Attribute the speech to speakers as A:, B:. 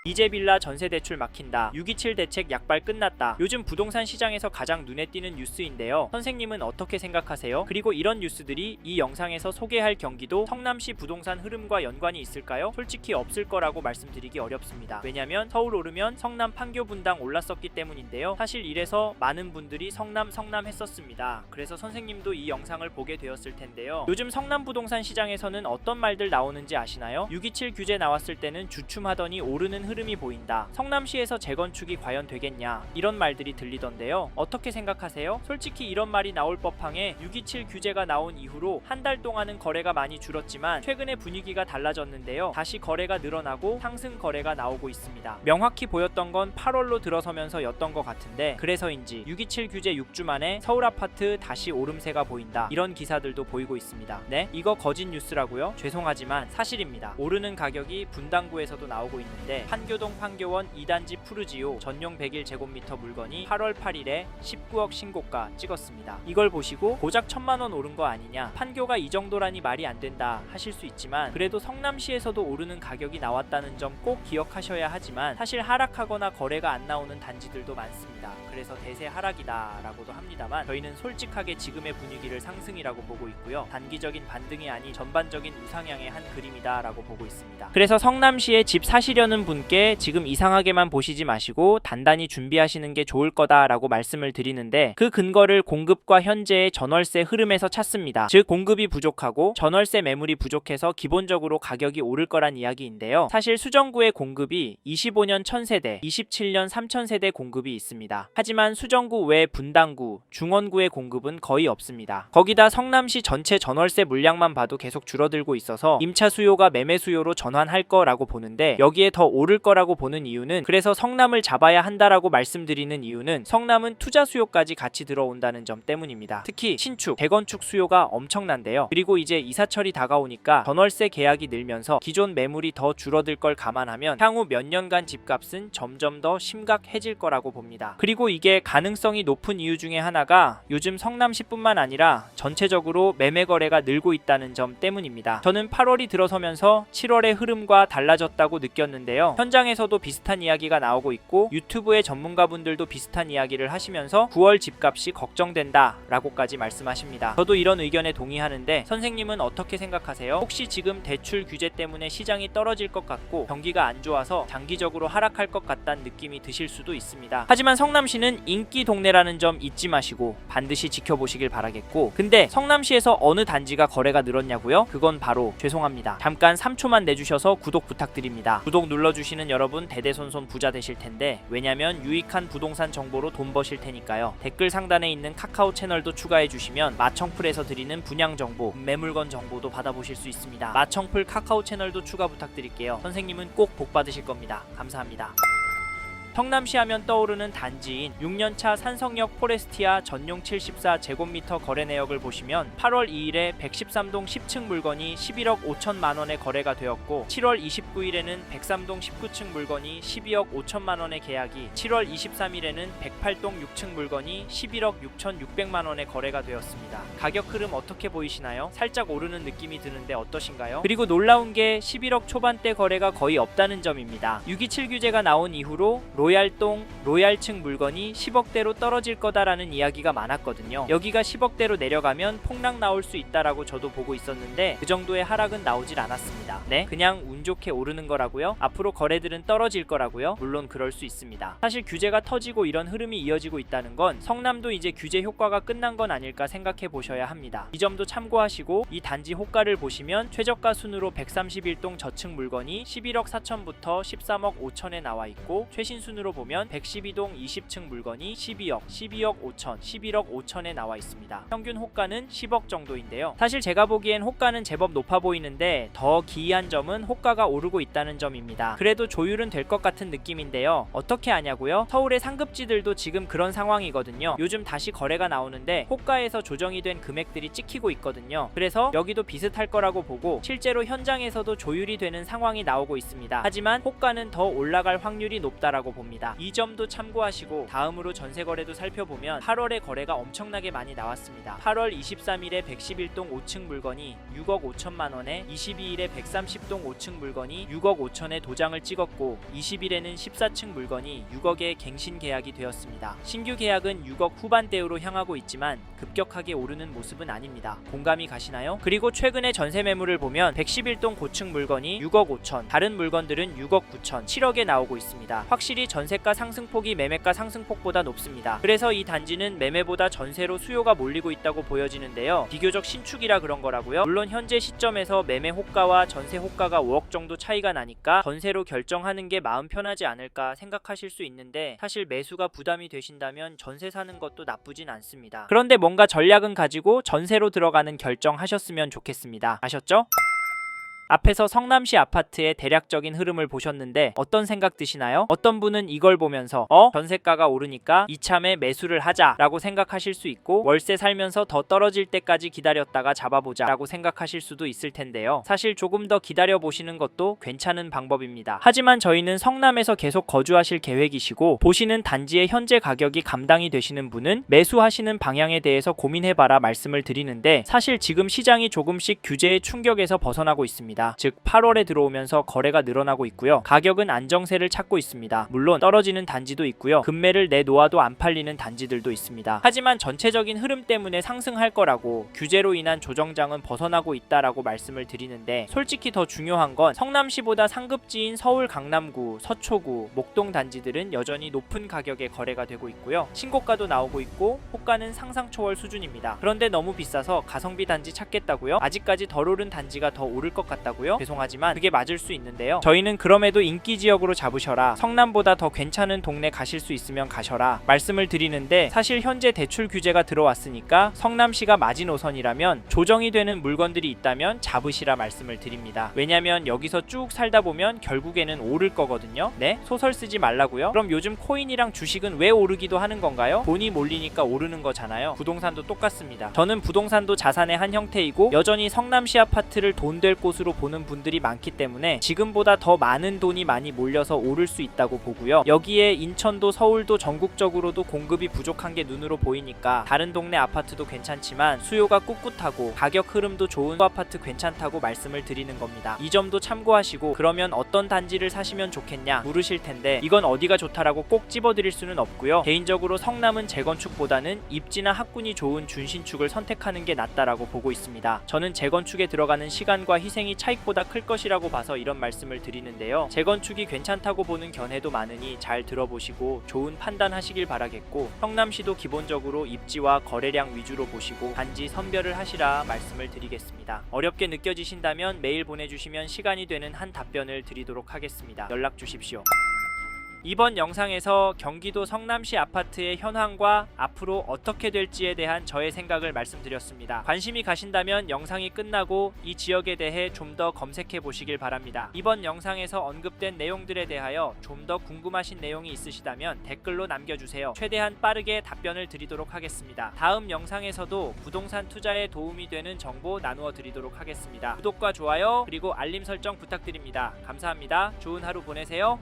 A: 이제 빌라 전세 대출 막힌다. 627 대책 약발 끝났다. 요즘 부동산 시장에서 가장 눈에 띄는 뉴스인데요. 선생님은 어떻게 생각하세요? 그리고 이런 뉴스들이 이 영상에서 소개할 경기도 성남시 부동산 흐름과 연관이 있을까요? 솔직히 없을 거라고 말씀드리기 어렵습니다. 왜냐면 서울 오르면 성남 판교 분당 올랐었기 때문인데요. 사실 이래서 많은 분들이 성남 했었습니다. 그래서 선생님도 이 영상을 보게 되었을 텐데요. 요즘 성남 부동산 시장에서는 어떤 말들 나오는지 아시나요? 627 규제 나왔을 때는 주춤하더니 오르는 흐름이 보인다. 성남시에서 재건축이 과연 되겠냐? 이런 말들이 들리던데요. 어떻게 생각하세요? 솔직히 이런 말이 나올 법한게 627 규제가 나온 이후로 한 달 동안은 거래가 많이 줄었지만 최근에 분위기가 달라졌는데요. 다시 거래가 늘어나고 상승 거래가 나오고 있습니다. 명확히 보였던 건 8월로 들어서면서였던 것 같은데 그래서인지 627 규제 6주 만에 서울 아파트 다시 오름세가 보인다. 이런 기사들도 보이고 있습니다. 네? 이거 거짓 뉴스라고요? 죄송하지만 사실입니다. 오르는 가격이 분당구에서도 나오고 있는데 판교동 판교원 2단지 푸르지오 전용 101제곱미터 물건이 8월 8일에 19억 신고가 찍었습니다. 이걸 보시고 고작 1000만원 오른 거 아니냐, 판교가 이 정도라니 말이 안 된다 하실 수 있지만 그래도 성남시에서도 오르는 가격이 나왔다는 점 꼭 기억하셔야 하지만 사실 하락하거나 거래가 안 나오는 단지들도 많습니다. 그래서 대세 하락이다 라고도 합니다만 저희는 솔직하게 지금의 분위기를 상승이라고 보고 있고요. 단기적인 반등이 아닌 전반적인 우상향의 한 그림이다 라고 보고 있습니다. 그래서 성남시에 집 사시려는 분께 지금 이상하게만 보시지 마시고 단단히 준비하시는 게 좋을 거다 라고 말씀을 드리는데 그 근거를 공급과 현재의 전월세 흐름에서 찾습니다. 즉 공급이 부족하고 전월세 매물이 부족해서 기본적으로 가격이 오를 거란 이야기인데요. 사실 수정구의 공급이 25년 1000세대, 27년 3000세대 공급이 있습니다. 하지만 수정구 외 분당구, 중원구의 공급은 거의 없습니다. 거기다 성남시 전체 전월세 물량만 봐도 계속 줄어들고 있어서 임차 수요가 매매 수요로 전환할 거라고 보는데 여기에 더 오를 거라고 보는 이유는 그래서 성남을 잡아야 한다라고 말씀드리는 이유는 성남은 투자 수요까지 같이 들어온다는 점 때문입니다. 특히 신축, 재건축 수요가 엄청난데요. 그리고 이제 이사철이 다가오니까 전월세 계약이 늘면서 기존 매물이 더 줄어들 걸 감안하면 향후 몇 년간 집값은 점점 더 심각해질 거라고 봅니다. 그리고 이게 가능성이 높은 이유 중에 하나가 요즘 성남시뿐만 아니라 전체적으로 매매 거래가 늘고 있다는 점 때문입니다. 저는 8월이 들어서면서 7월의 흐름과 달라졌다고 느꼈는데요. 현장에서도 비슷한 이야기가 나오고 있고 유튜브의 전문가분들도 비슷한 이야기를 하시면서 9월 집값이 걱정된다 라고까지 말씀하십니다. 저도 이런 의견에 동의하는데 선생님은 어떻게 생각하세요? 혹시 지금 대출 규제 때문에 시장이 떨어질 것 같고 경기가 안 좋아서 장기적으로 하락할 것 같다는 느낌이 드실 수도 있습니다. 하지만 성남시는 인기 동네라는 점 잊지 마시고 반드시 지켜보시길 바라겠고 근데 성남시에서 어느 단지가 거래가 늘었냐고요? 그건 바로 죄송합니다. 잠깐 3초만 내주셔서 구독 부탁드립니다. 구독 눌러주시는 여러분 대대손손 부자 되실 텐데 왜냐면 유익한 부동산 정보로 돈 버실 테니까요. 댓글 상단에 있는 카카오 채널도 추가해 주시면 마청풀에서 드리는 분양 정보, 매물건 정보도 받아보실 수 있습니다. 마청풀 카카오 채널도 추가 부탁드릴게요. 선생님은 꼭 복 받으실 겁니다. 감사합니다. 성남시 하면 떠오르는 단지인 6년차 산성역 포레스티아 전용 74제곱미터 거래 내역을 보시면 8월 2일에 113동 10층 물건이 11억 5천만원에 거래가 되었고 7월 29일에는 103동 19층 물건이 12억 5천만원의 계약이 7월 23일에는 108동 6층 물건이 11억 6,600만원에 거래가 되었습니다. 가격 흐름 어떻게 보이시나요? 살짝 오르는 느낌이 드는데 어떠신가요? 그리고 놀라운 게 11억 초반대 거래가 거의 없다는 점입니다. 627 규제가 나온 이후로 로얄동, 로얄층 물건이 10억대로 떨어질 거다라는 이야기가 많았거든요. 여기가 10억대로 내려가면 폭락 나올 수 있다라고 저도 보고 있었는데 그 정도의 하락은 나오질 않았습니다. 네? 그냥 운 좋게 오르는 거라고요? 앞으로 거래들은 떨어질 거라고요? 물론 그럴 수 있습니다. 사실 규제가 터지고 이런 흐름이 이어지고 있다는 건 성남도 이제 규제 효과가 끝난 건 아닐까 생각해 보셔야 합니다. 이 점도 참고하시고 이 단지 호가를 보시면 최저가 순으로 131동 저층 물건이 11억 4천부터 13억 5천에 나와 있고 최신 순으로 보면 112동 20층 물건이 12억 5천, 11억 5천에 나와 있습니다. 평균 호가는 10억 정도인데요. 사실 제가 보기엔 호가는 제법 높아 보이는데 더 기이한 점은 호가가 오르고 있다는 점입니다. 그래도 조율은 될 것 같은 느낌인데요. 어떻게 아냐고요? 서울의 상급지들도 지금 그런 상황이거든요. 요즘 다시 거래가 나오는데 호가에서 조정이 된 금액들이 찍히고 있거든요. 그래서 여기도 비슷할 거라고 보고 실제로 현장에서도 조율이 되는 상황이 나오고 있습니다. 하지만 호가는 더 올라갈 확률이 높다라고 봅니다. 봅니다. 이 점도 참고하시고 다음으로 전세거래도 살펴보면 8월에 거래가 엄청나게 많이 나왔습니다. 8월 23일에 111동 5층 물건이 6억 5천만 원에 22일에 130동 5층 물건이 6억 5천에 도장을 찍었고 20일에는 14층 물건이 6억에 갱신 계약이 되었습니다. 신규 계약은 6억 후반대로 향하고 있지만 급격하게 오르는 모습은 아닙니다. 공감이 가시나요? 그리고 최근에 전세 매물을 보면 111동 고층 물건이 6억 5천, 다른 물건들은 6억 9천, 7억에 나오고 있습니다. 확실히 전세가 상승폭이 매매가 상승폭보다 높습니다. 그래서 이 단지는 매매보다 전세로 수요가 몰리고 있다고 보여지는데요. 비교적 신축이라 그런 거라고요. 물론 현재 시점에서 매매 호가와 전세 호가가 5억 정도 차이가 나니까 전세로 결정하는 게 마음 편하지 않을까 생각하실 수 있는데 사실 매수가 부담이 되신다면 전세 사는 것도 나쁘진 않습니다. 그런데 뭔가 전략은 가지고 전세로 들어가는 결정하셨으면 좋겠습니다. 아셨죠? 앞에서 성남시 아파트의 대략적인 흐름을 보셨는데 어떤 생각 드시나요? 어떤 분은 이걸 보면서 전세가가 오르니까 이참에 매수를 하자 라고 생각하실 수 있고, 월세 살면서 더 떨어질 때까지 기다렸다가 잡아보자 라고 생각하실 수도 있을 텐데요. 사실 조금 더 기다려 보시는 것도 괜찮은 방법입니다. 하지만 저희는 성남에서 계속 거주하실 계획이시고 보시는 단지의 현재 가격이 감당이 되시는 분은 매수하시는 방향에 대해서 고민해봐라 말씀을 드리는데, 사실 지금 시장이 조금씩 규제의 충격에서 벗어나고 있습니다. 즉 8월에 들어오면서 거래가 늘어나고 있고요. 가격은 안정세를 찾고 있습니다. 물론 떨어지는 단지도 있고요. 급매를 내놓아도 안 팔리는 단지들도 있습니다. 하지만 전체적인 흐름 때문에 상승할 거라고, 규제로 인한 조정장은 벗어나고 있다라고 말씀을 드리는데, 솔직히 더 중요한 건 성남시보다 상급지인 서울 강남구, 서초구, 목동 단지들은 여전히 높은 가격에 거래가 되고 있고요. 신고가도 나오고 있고 호가는 상상 초월 수준입니다. 그런데 너무 비싸서 가성비 단지 찾겠다고요? 아직까지 덜 오른 단지가 더 오를 것 같다고요? 죄송하지만 그게 맞을 수 있는데요. 저희는 그럼에도 인기 지역으로 잡으셔라, 성남보다 더 괜찮은 동네 가실 수 있으면 가셔라 말씀을 드리는데, 사실 현재 대출 규제가 들어왔으니까 성남시가 마지노선이라면 조정이 되는 물건들이 있다면 잡으시라 말씀을 드립니다. 왜냐면 여기서 쭉 살다 보면 결국에는 오를 거거든요. 네? 소설 쓰지 말라고요? 그럼 요즘 코인이랑 주식은 왜 오르기도 하는 건가요? 돈이 몰리니까 오르는 거잖아요. 부동산도 똑같습니다. 저는 부동산도 자산의 한 형태이고 여전히 성남시 아파트를 돈 될 곳으로 보는 분들이 많기 때문에 지금보다 더 많은 돈이 많이 몰려서 오를 수 있다고 보고요. 여기에 인천도 서울도 전국적으로도 공급이 부족한 게 눈으로 보이니까 다른 동네 아파트도 괜찮지만 수요가 꿋꿋하고 가격 흐름도 좋은 아파트 괜찮다고 말씀을 드리는 겁니다. 이 점도 참고하시고, 그러면 어떤 단지를 사시면 좋겠냐 물으실 텐데 이건 어디가 좋다라고 꼭 집어드릴 수는 없고요. 개인적으로 성남은 재건축보다는 입지나 학군이 좋은 준신축을 선택하는 게 낫다라고 보고 있습니다. 저는 재건축에 들어가는 시간과 희생이 차익보다 클 것이라고 봐서 이런 말씀을 드리는데요. 재건축이 괜찮다고 보는 견해도 많으니 잘 들어보시고 좋은 판단하시길 바라겠고, 성남시도 기본적으로 입지와 거래량 위주로 보시고 단지 선별을 하시라 말씀을 드리겠습니다. 어렵게 느껴지신다면 메일 보내주시면 시간이 되는 한 답변을 드리도록 하겠습니다. 연락 주십시오. 이번 영상에서 경기도 성남시 아파트의 현황과 앞으로 어떻게 될지에 대한 저의 생각을 말씀드렸습니다. 관심이 가신다면 영상이 끝나고 이 지역에 대해 좀 더 검색해 보시길 바랍니다. 이번 영상에서 언급된 내용들에 대하여 좀 더 궁금하신 내용이 있으시다면 댓글로 남겨주세요. 최대한 빠르게 답변을 드리도록 하겠습니다. 다음 영상에서도 부동산 투자에 도움이 되는 정보 나누어 드리도록 하겠습니다. 구독과 좋아요 그리고 알림 설정 부탁드립니다. 감사합니다. 좋은 하루 보내세요.